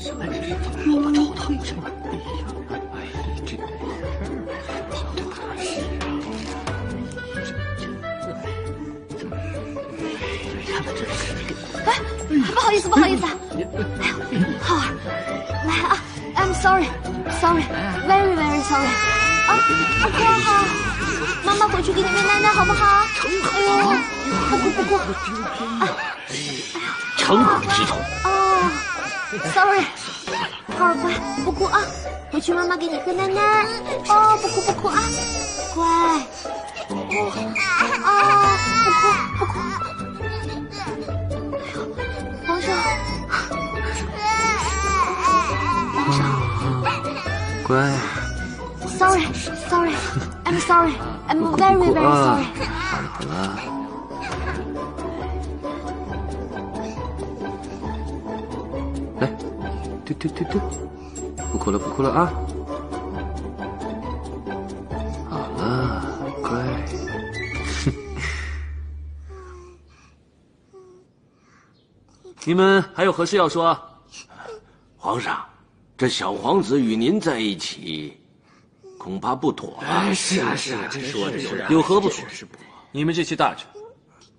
我头疼什么？哎呀，这哎，不好意思，不好意思啊！哎呀，浩儿，来啊 ！I'm sorry，very very sorry。啊，乖好，妈妈回去给你喂奶奶好不好？哎呦，不哭。成何体统！哦 ，sorry， 浩儿乖，不哭啊，回去妈妈给你喝奶奶。哦，不哭啊，乖。啊，不哭。皇上，乖。Sorry，I'm sorry，I'm very very sorry。好了。来，对，不哭了啊！好了，乖。你们还有何事要说？皇上，这小皇子与您在一起，恐怕不妥啊。是啊，这说的有何不妥？你们这些大臣，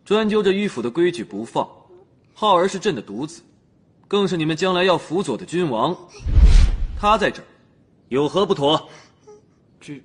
专揪着迂府的规矩不放。浩儿是朕的独子，更是你们将来要辅佐的君王。他在这儿，有何不妥？这